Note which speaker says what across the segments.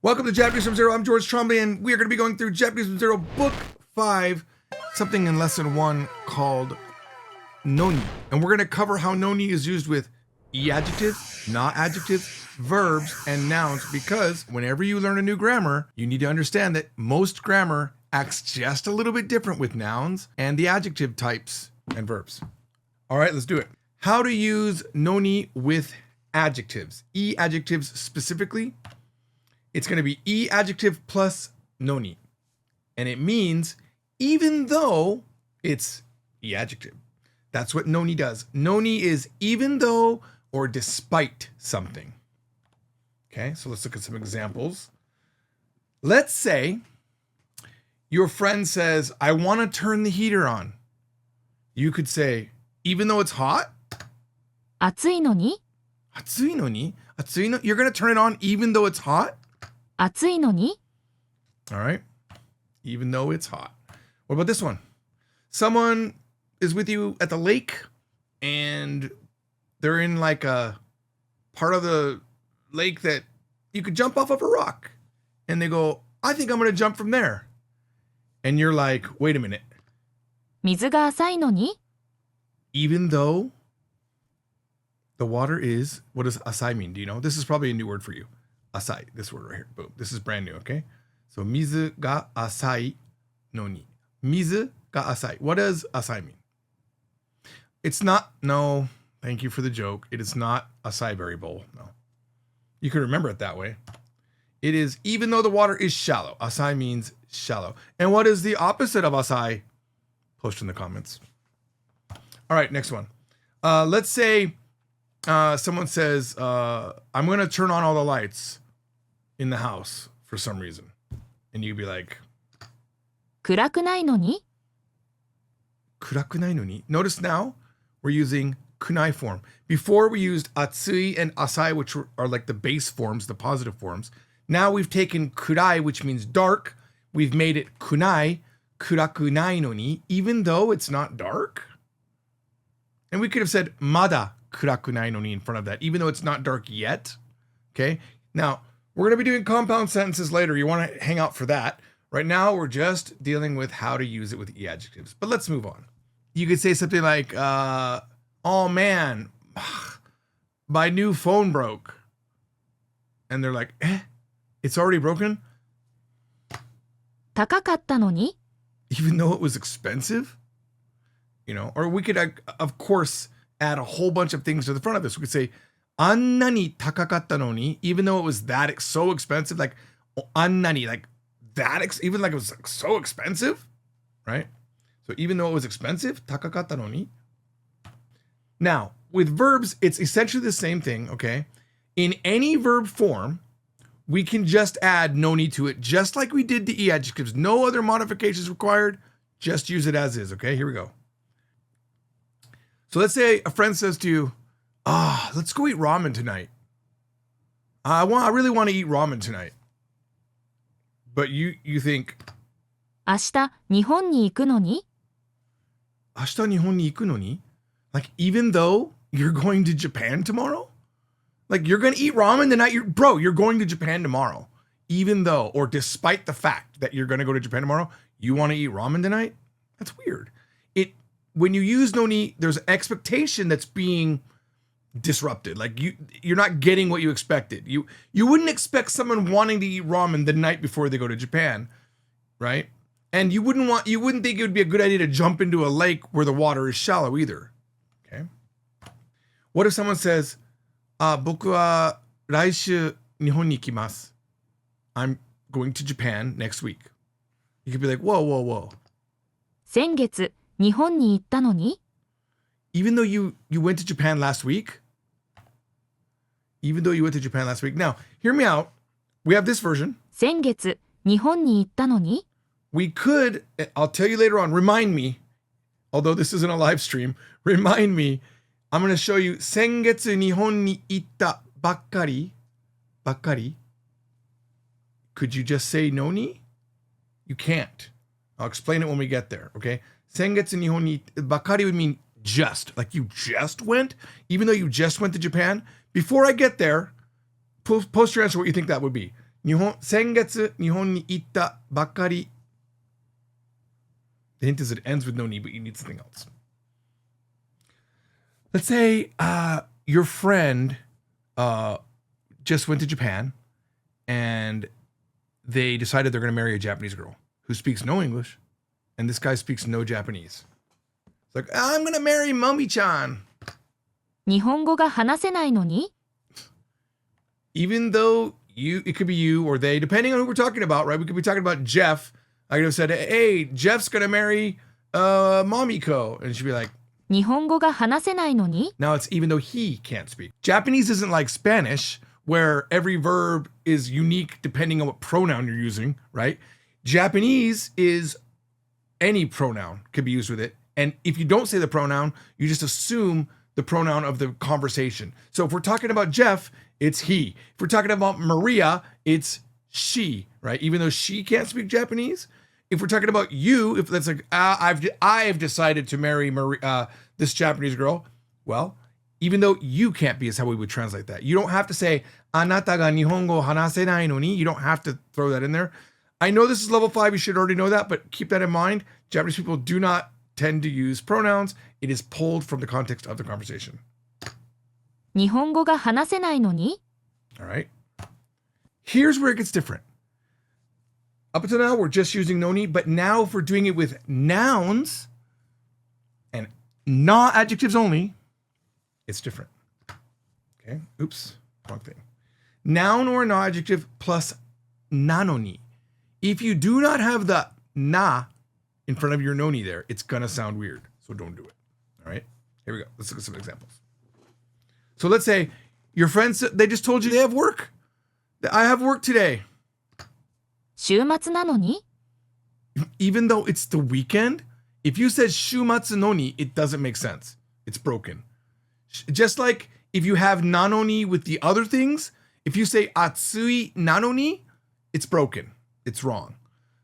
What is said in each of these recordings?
Speaker 1: Welcome to Japanese from Zero. I'm George Trombley, and we are going to be going through Japanese from Zero, Book 5, something in Lesson 1 called Noni. And we're going to cover how Noni is used with e-adjectives, na-adjectives, verbs, and nouns, because whenever you learn a new grammar, you need to understand that most grammar acts just a little bit different with nouns and the adjective types and verbs. All right, let's do it. How to use Noni with adjectives. E-adjectives specifically. It's going to be e-adjective plus Noni. And it means even though it's e-adjective. That's what Noni does. Noni is even though or despite something. Okay, so let's look at some examples. Let's say your friend says, I want to turn the heater on. You could say, even though it's hot?
Speaker 2: 暑いのに?
Speaker 1: 暑いのに? 暑いの? You're going to turn it on even though it's hot?
Speaker 2: 暑いのに?
Speaker 1: All right. Even though it's hot. What about this one? Someone is with you at the lake and they're in like a part of the lake that you could jump off of a rock. And they go, I think I'm going to jump from there. And you're like, wait a minute.
Speaker 2: 水が浅いのに?
Speaker 1: Even though the water is, what does asai mean? Do you know? This is probably a new word for you. Asai, this word right here. Boom. This is brand new, okay? So, mizu ga asai no ni. Mizu ga asai. What does asai mean? It's not, no, thank you for the joke. It is not acai berry bowl, no. You can remember it that way. It is, even though the water is shallow. Asai means shallow. And what is the opposite of asai? Post in the comments. All right, next one. Let's say someone says, I'm going to turn on all the lights in the house for some reason. And you'd be like,
Speaker 2: 暗くないのに?
Speaker 1: 暗くないのに? Notice now we're using kunai form. Before we used atsui and asai, which are like the base forms, the positive forms. Now we've taken kurai, which means dark. We've made it kunai, kuraku nai no ni, even though it's not dark. And we could have said mada kuraku nai no ni in front of that, even though it's not dark yet. Okay. Now we're going to be doing compound sentences later. You want to hang out for that. Right now, we're just dealing with how to use it with e-adjectives. But let's move on. You could say something like, oh man, my new phone broke. And they're like, it's already broken?
Speaker 2: 高かったのに?
Speaker 1: Even though it was expensive? You know, or we could, of course, add a whole bunch of things to the front of this. We could say, あんなに高かったのに, even though it was that so expensive, like, あんなに, like, that, even like it was like, so expensive, right? So even though it was expensive, 高かったのに. Now, with verbs, it's essentially the same thing, okay? In any verb form, we can just add noni to it, just like we did the e-adjectives. No other modifications required. Just use it as is, okay? Here we go. So let's say a friend says to you, let's go eat ramen tonight. I really want to eat ramen tonight. But you think,
Speaker 2: 明日日本に行くのに?
Speaker 1: 明日日本に行くのに? Like, even though you're going to Japan tomorrow? Like, you're going to eat ramen the night you're going to Japan tomorrow. Even though, or despite the fact that you're going to go to Japan tomorrow, you want to eat ramen tonight? That's weird. When you use noni, there's an expectation that's being disrupted. Like you're not getting what you expected. You wouldn't expect someone wanting to eat ramen the night before they go to Japan, right? And you wouldn't think it would be a good idea to jump into a lake where the water is shallow either. Okay. What if someone says, 僕は来週日本に行きます. I'm going to Japan next week. You could be like, whoa.
Speaker 2: 先月日本に行ったのに?
Speaker 1: Even though you went to Japan last week? Even though you went to Japan last week. Now, hear me out. We have this version.
Speaker 2: 先月日本に行ったのに?
Speaker 1: We could, I'll tell you later on, remind me, although this isn't a live stream, remind me, I'm going to show you, 先月日本に行ったばっかり. Could you just say noni? You can't. I'll explain it when we get there, okay? 先月日本にばっかり would mean just, like you just went, even though you just went to Japan. Before I get there, post your answer what you think that would be. 先月日本に行ったばかり. The hint is it ends with noni, but you need something else. Let's say your friend just went to Japan and they decided they're going to marry a Japanese girl who speaks no English, and this guy speaks no Japanese. It's like, I'm going to marry Mommy-chan.
Speaker 2: 日本語が話せないのに
Speaker 1: Even though it could be you or they, depending on who we're talking about, right? We could be talking about Jeff. I could have said, hey, Jeff's going to marry Momiko. And she'd be like,
Speaker 2: 日本語が話せないのに
Speaker 1: now it's even though he can't speak. Japanese isn't like Spanish, where every verb is unique depending on what pronoun you're using, right? Japanese is any pronoun could be used with it. And if you don't say the pronoun, you just assume the pronoun of the conversation. So if we're talking about Jeff, it's he. If we're talking about Maria, it's she, right? Even though she can't speak Japanese. If we're talking about you, if that's like, I've decided to marry Maria, this Japanese girl, well, even though you can't be is how we would translate that. You don't have to say, anata ga nihongo hanasenai no ni. You don't have to throw that in there. I know this is level 5. You should already know that, but keep that in mind. Japanese people do not tend to use pronouns. It is pulled from the context of the conversation.
Speaker 2: 日本語が話せないのに
Speaker 1: All right. Here's where it gets different. Up until now, we're just using noni, but now if we're doing it with nouns and na-adjectives only, it's different. Okay. Oops. Wrong thing. Noun or na-adjective plus nanoni. If you do not have the na in front of your noni there, it's going to sound weird. So don't do it. All right. Here we go. Let's look at some examples. So let's say your friends, they just told you they have work. I have work today.
Speaker 2: 週末なのに
Speaker 1: Even though it's the weekend, if you said shumatsu noni, it doesn't make sense. It's broken. Just like if you have nanoni with the other things, if you say atsui nanoni, it's broken. It's wrong.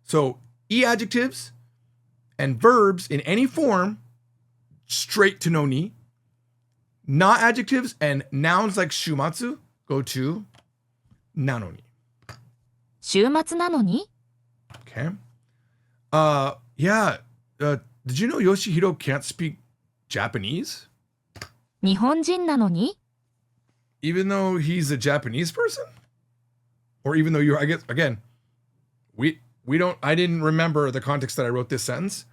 Speaker 1: So e-adjectives and verbs in any form, straight to noni. Na-adjectives and nouns like shumatsu go to nanoni.
Speaker 2: 週末なのに
Speaker 1: Okay. Yeah. Did you know Yoshihiro can't speak Japanese?
Speaker 2: 日本人なのに
Speaker 1: Even though he's a Japanese person? Or even though I guess, again, we don't, I didn't remember the context that I wrote this sentence,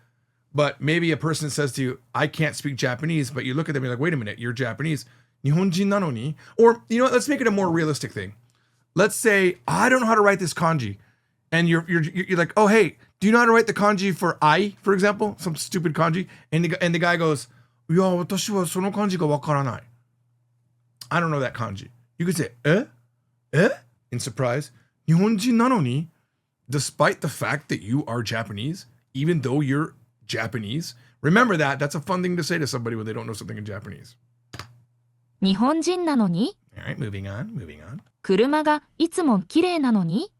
Speaker 1: but maybe a person says to you, I can't speak Japanese, but you look at them and you're like, wait a minute, you're Japanese. Nihonjin nano ni? Or, you know what, let's make it a more realistic thing. Let's say, I don't know how to write this kanji. And you're like, oh, hey, do you know how to write the kanji for I, for example? Some stupid kanji. And the guy goes, ya, watashi wa sono kanji ga wakaranai. I don't know that kanji. You could say, eh? In surprise. Nihonjin nano ni? Despite the fact that you are Japanese, even though you're Japanese, remember that. That's a fun thing to say to somebody when they don't know something in Japanese.
Speaker 2: 日本人なのに
Speaker 1: All right, moving on.
Speaker 2: 車がいつも綺麗なのに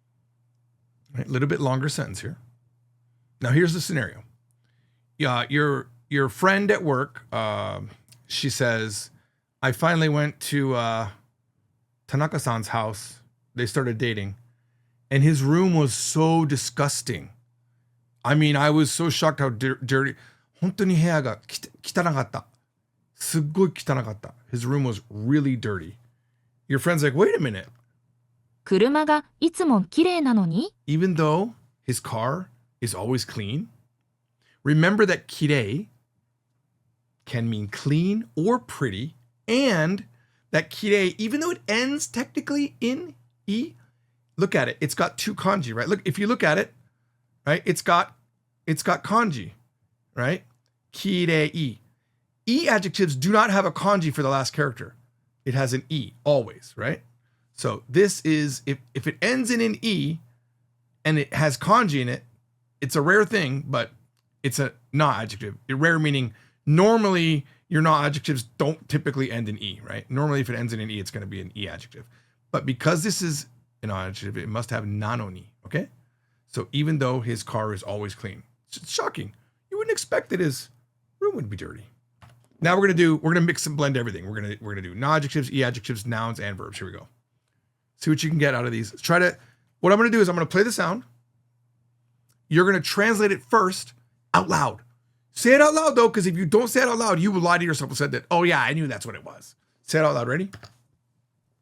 Speaker 1: All right, a little bit longer sentence here. Now here's the scenario. Yeah, your friend at work, she says, I finally went to Tanaka-san's house. They started dating. And his room was so disgusting. I mean, I was so shocked how dirty. 本当に部屋が汚かった。すっごい汚かった。His room was really dirty. Your friend's like, wait a minute.
Speaker 2: 車がいつも綺麗なのに
Speaker 1: Even though his car is always clean, remember that kirei can mean clean or pretty, and that kirei, even though it ends technically in e, look at it. It's got two kanji, right? Look, if you look at it, right, it's got kanji, right? Kirei. E adjectives do not have a kanji for the last character. It has an e always, right? So this is, if it ends in an e and it has kanji in it, it's a rare thing, but it's a na-adjective. Rare meaning normally your na-adjectives don't typically end in e, right? Normally if it ends in an e, it's going to be an e adjective. But because this is an adjective, it must have nanoni, okay? So even though his car is always clean, it's shocking. You wouldn't expect that his room would be dirty. Now we're gonna mix and blend everything. We're gonna do na-adjectives, e-adjectives, nouns, and verbs. Here we go. See what you can get out of these. What I'm going to do is I'm going to play the sound. You're going to translate it first out loud. Say it out loud, though, because if you don't say it out loud, you will lie to yourself and said that, oh, yeah, I knew that's what it was. Say it out loud. Ready?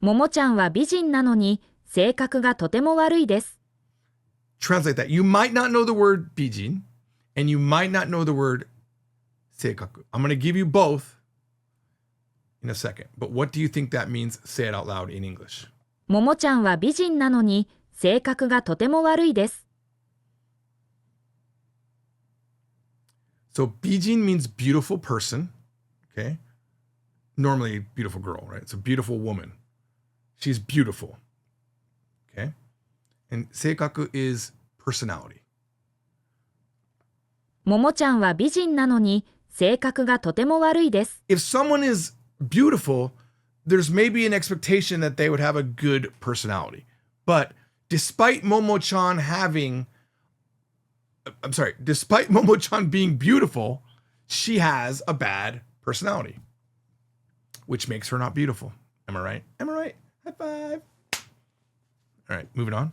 Speaker 2: ももちゃんは美人なのに性格がとても悪いです。
Speaker 1: Translate that. You might not know the word bijin, and you might not know the word seikaku. I'm going to give you both in a second. But what do you think that means? Say it out loud in English.
Speaker 2: ももちゃんは美人なのに性格がとても悪いです。
Speaker 1: So bijin means beautiful person, okay? Normally beautiful girl, right? It's a beautiful woman. She's beautiful, okay? And seikaku is personality.
Speaker 2: ももちゃんは美人なのに性格がとても悪いです。
Speaker 1: If someone is beautiful, there's maybe an expectation that they would have a good personality. But despite Momo-chan being beautiful, she has a bad personality, which makes her not beautiful. Am I right? Am I right? High five. All right, moving on.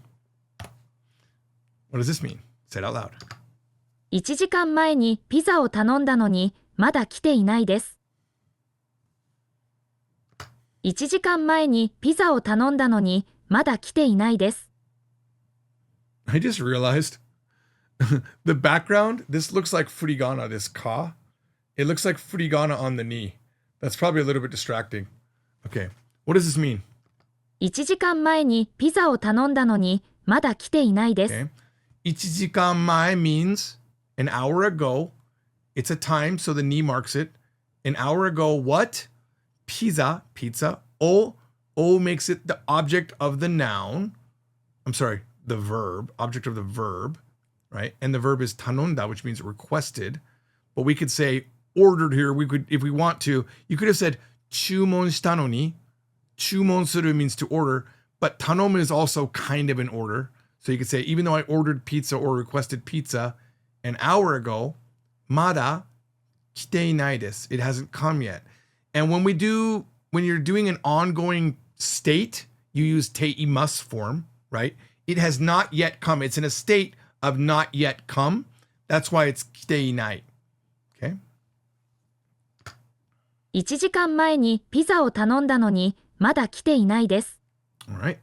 Speaker 1: What does this mean? Say it out loud.
Speaker 2: 1時間前にピザを頼んだのにまだ来ていないです。 1時間前にピザを頼んだのにまだ来ていないです。
Speaker 1: I just realized the background, this looks like furigana, this ka. It looks like furigana on the knee. That's probably a little bit distracting. Okay, what does this mean?
Speaker 2: 1時間前にピザを頼んだのにまだ来ていないです。
Speaker 1: Okay. 1時間前 means an hour ago. It's a time, so the knee marks it. An hour ago, what? Pizza. O makes it the object of the noun. I'm sorry, the verb, object of the verb, right? And the verb is tanonda, which means requested. But we could say ordered here. We could, if we want to, you could have said chumon shita no ni. Chumon suru means to order, but tanomu is also kind of an order. So you could say, even though I ordered pizza or requested pizza an hour ago, mada kite inai desu. It hasn't come yet. And when you're doing an ongoing state, you use teimasu form, right? It has not yet come. It's in a state of not yet come. That's why it's kite inai. Okay?
Speaker 2: 1時間前にピザを頼んだのにまだ来ていないです。
Speaker 1: All right.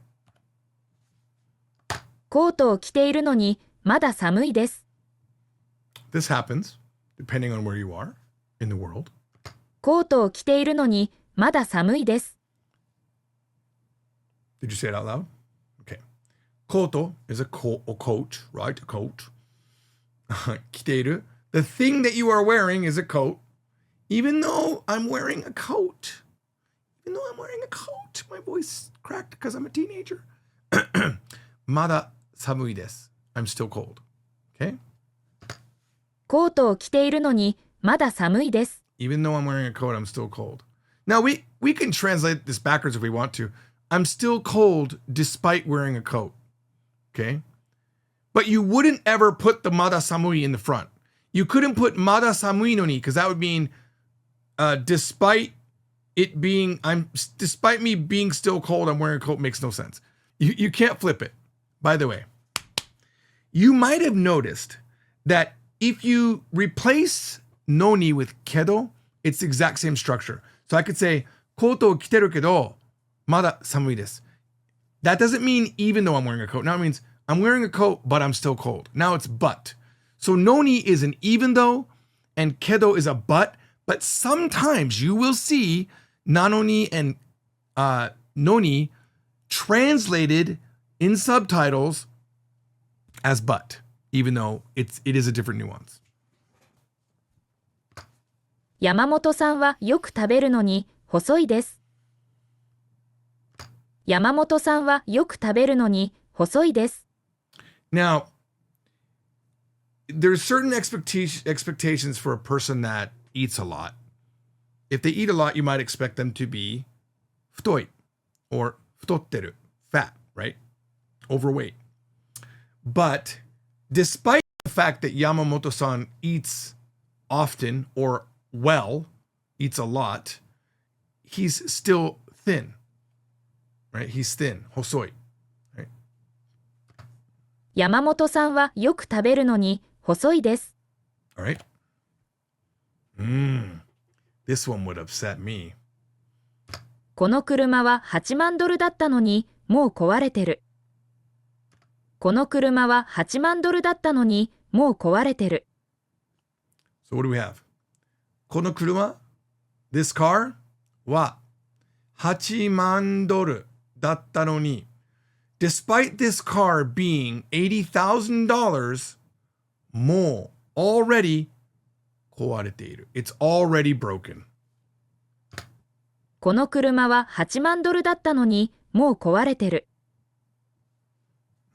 Speaker 2: コートを着ているのにまだ寒いです。
Speaker 1: This happens depending on where you are in the world.
Speaker 2: コートを着ているのにまだ寒いです。
Speaker 1: Did you say it out loud? Okay. Koto is a coat, right? A coat. 着ている. The thing that you are wearing is a coat. Even though I'm wearing a coat. My voice cracked because I'm a teenager. Mada samui desu. I'm still cold. Okay?
Speaker 2: コートを着ているのにまだ寒いです。
Speaker 1: Even though I'm wearing a coat, I'm still cold. Now, we can translate this backwards if we want to. I'm still cold despite wearing a coat. Okay? But you wouldn't ever put the mada samui in the front. You couldn't put mada samui no ni, because that would mean despite me being still cold, I'm wearing a coat makes no sense. You can't flip it. By the way, you might have noticed that if you replace noni with kedo, it's the exact same structure. So I could say, koto kiteru kedo, mada samui desu. That doesn't mean even though I'm wearing a coat. Now it means I'm wearing a coat, but I'm still cold. Now it's but. So noni is an even though, and kedo is a but sometimes you will see nanoni and noni translated in subtitles as but, even though it is a different nuance.
Speaker 2: 山本さんはよく食べるのに細いです。山本さんはよく食べるのに細いです。
Speaker 1: Now, there's certain expectations for a person that eats a lot. If they eat a lot, you might expect them to be futoi or futotteru, fat, right? Overweight. But despite the fact that Yamamoto-san eats often or well, eats a lot, he's still thin, right? He's thin, hosoi, right?
Speaker 2: 山本さんはよく食べるのに細いです。
Speaker 1: All right. This one would upset me.
Speaker 2: この車は8万ドルだったのにもう壊れてる。この車は8万ドルだったのにもう壊れてる。
Speaker 1: So what do we have? この車 This car は8万ドルだったのに Despite this car being $80,000 もう already 壊れている。It's already broken.
Speaker 2: この車は8万ドルだったのにもう壊れてる。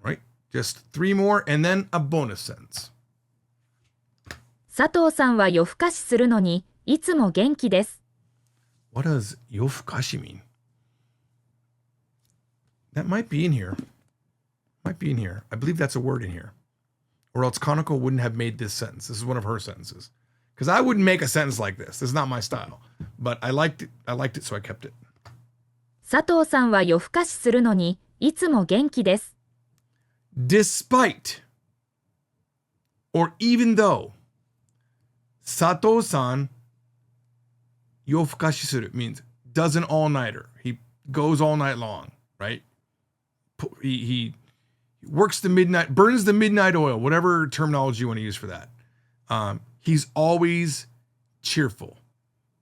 Speaker 1: Right? Just 3 more and then a bonus sentence.
Speaker 2: 佐藤さんは夜更かしするのにいつも元気です。
Speaker 1: What does 夜更かし mean? That might be in here. Might be in here. I believe that's a word in here. Or else Kanako wouldn't have made this sentence. This is one of her sentences. Because I wouldn't make a sentence like this. This is not my style. But I liked it. I liked it, so I kept it.
Speaker 2: 佐藤さんは夜更かしするのにいつも元気です。
Speaker 1: Despite or even though 佐藤さん夜更かしする means does an all-nighter. He goes all night long, right? He works the midnight, burns the midnight oil, whatever terminology you want to use for that. He's always cheerful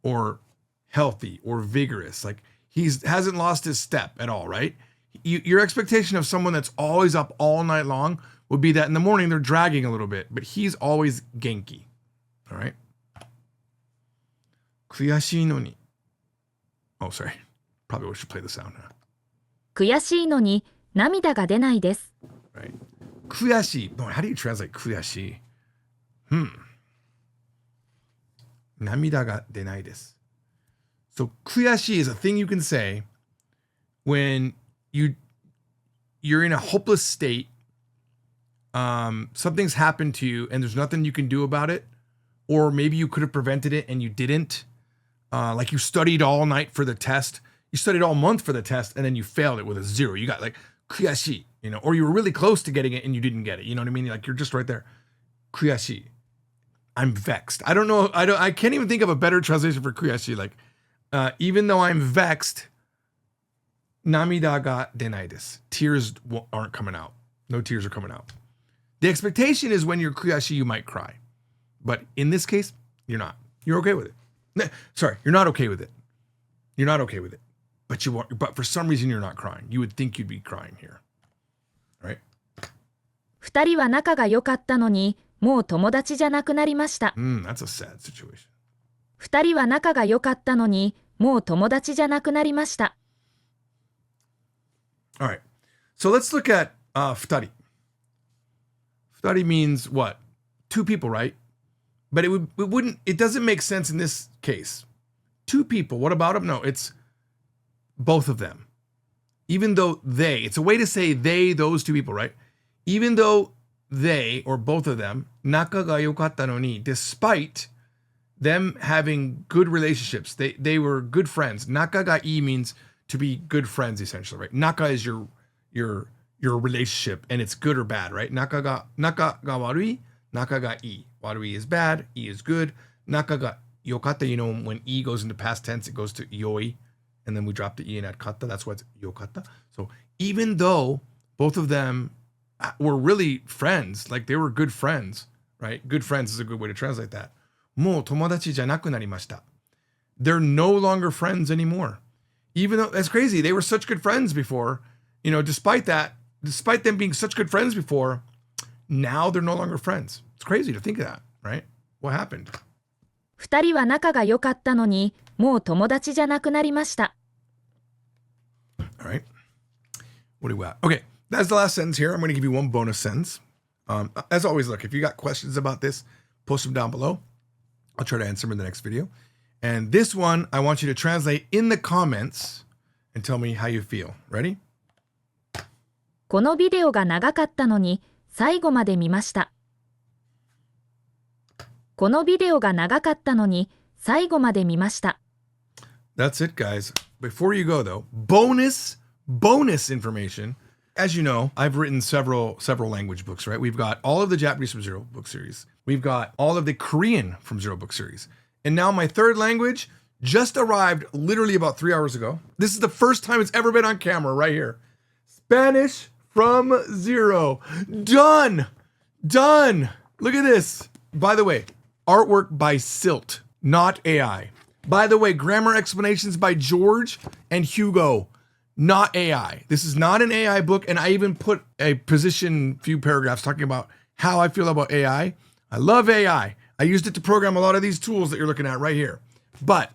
Speaker 1: or healthy or vigorous. Like hasn't lost his step at all, right? Your expectation of someone that's always up all night long would be that in the morning they're dragging a little bit, but he's always genki. All right. 悔しいのに. Oh, sorry. Probably we should play the sound now.
Speaker 2: 悔しいのに涙が出ないです。
Speaker 1: Right. 悔しい. No, how do you translate 悔しい? 涙が出ないです. So 悔しい is a thing you can say when you're in a hopeless state. Something's happened to you and there's nothing you can do about it, or maybe you could have prevented it and you didn't. Like you studied all night for the test, you studied all month for the test, and then you failed it with a 0. You got like 悔しい, you know, or you were really close to getting it and you didn't get it. You know what I mean? Like you're just right there. 悔しい. I'm vexed. I don't know. I can't even think of a better translation for 悔しい. Like, even though I'm vexed, 涙が出ないです. Tears aren't coming out. No tears are coming out. The expectation is when you're 悔しい, you might cry. But in this case, you're not. You're okay with it. Sorry, you're not okay with it. You're not okay with it. But for some reason, you're not crying. You would think you'd be crying here. All right?
Speaker 2: 2人は仲が良かったのにもう友達じゃなくなりました。
Speaker 1: That's a sad situation.
Speaker 2: 2人は仲が良かったのにもう友達じゃなくなりました。
Speaker 1: All right. So let's look at 2人. 2人 means what? 2 people, right? But it doesn't make sense in this case. 2 people, what about them? No, it's both of them. Even though it's a way to say those 2 people, right? Even though they, or both of them, 仲が良かったのに, despite them having good relationships, they were good friends. 仲がいい means to be good friends, essentially, right? Naka is your relationship, and it's good or bad, right? Naka ga warui, naka ga ii. Warui is bad, ii is good. Naka ga yokatta, you know, when e goes into past tense, it goes to yoi, and then we drop the e and add katta. That's why it's yokatta. So even though both of them were really friends, like they were good friends, right? Good friends is a good way to translate that. もう友達じゃなくなりました. They're no longer friends anymore. Even though that's crazy, they were such good friends before, you know, despite them being such good friends before, now they're no longer friends. It's crazy to think of that, right? What happened?
Speaker 2: 2人は仲が良かったのにもう友達じゃなくなりました。
Speaker 1: All right. What do we got? Okay, that's the last sentence here. I'm going to give you one bonus sentence. As always, look, if you got questions about this, post them down below. I'll try to answer them in the next video. And this one, I want you to translate in the comments and tell me how you feel. Ready?
Speaker 2: このビデオが長かったのに最後まで見ました。このビデオが長かったのに最後まで見ました。
Speaker 1: That's it, guys. Before you go, though, bonus information. As you know, I've written several language books, right? We've got all of the Japanese from Zero book series. We've got all of the Korean from Zero book series. And now my third language just arrived literally about 3 hours ago. This is the first time it's ever been on camera right here. Spanish from Zero. Done. Look at this. By the way, artwork by Silt, not AI. By the way, grammar explanations by George and Hugo, not AI. This is not an AI book, and I even put a few paragraphs talking about how I feel about AI. I love AI. I used it to program a lot of these tools that you're looking at right here, but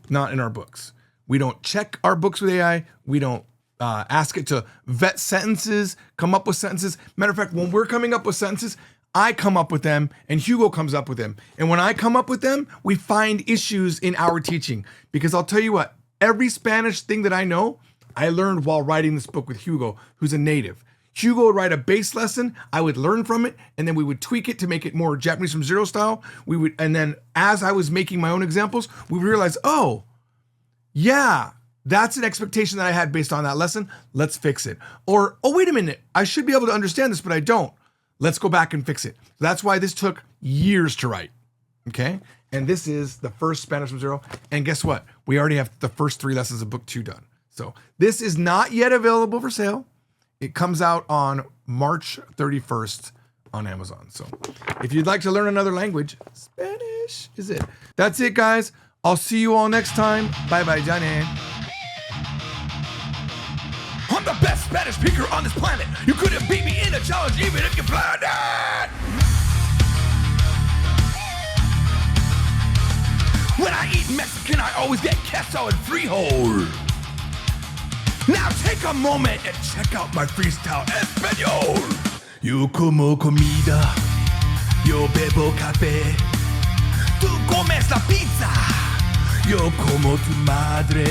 Speaker 1: not in our books. We don't check our books with AI. We don't ask it to vet sentences, come up with sentences. Matter of fact, when we're coming up with sentences, I come up with them and Hugo comes up with them. And when I come up with them, we find issues in our teaching. Because I'll tell you what, every Spanish thing that I know, I learned while writing this book with Hugo, who's a native. Hugo would write a base lesson, I would learn from it, and then we would tweak it to make it more Japanese from Zero style. And then as I was making my own examples, we would realize, oh, yeah, that's an expectation that I had based on that lesson. Let's fix it. Or, oh, wait a minute, I should be able to understand this, but I don't. Let's go back and fix it. That's why this took years to write, okay? And this is the first Spanish from Zero. And guess what? We already have the first 3 lessons of book 2 done. So this is not yet available for sale. It comes out on March 31st on Amazon. So if you'd like to learn another language, Spanish is it. That's it, guys. I'll see you all next time. Bye-bye, Johnny. I'm the best Spanish speaker on this planet. You couldn't beat me in a challenge even if you planned it. When I eat Mexican, I always get queso and frijol. Now take a moment and check out my freestyle español. Yo como comida, yo bebo café. Tú comes la pizza, yo como tu madre.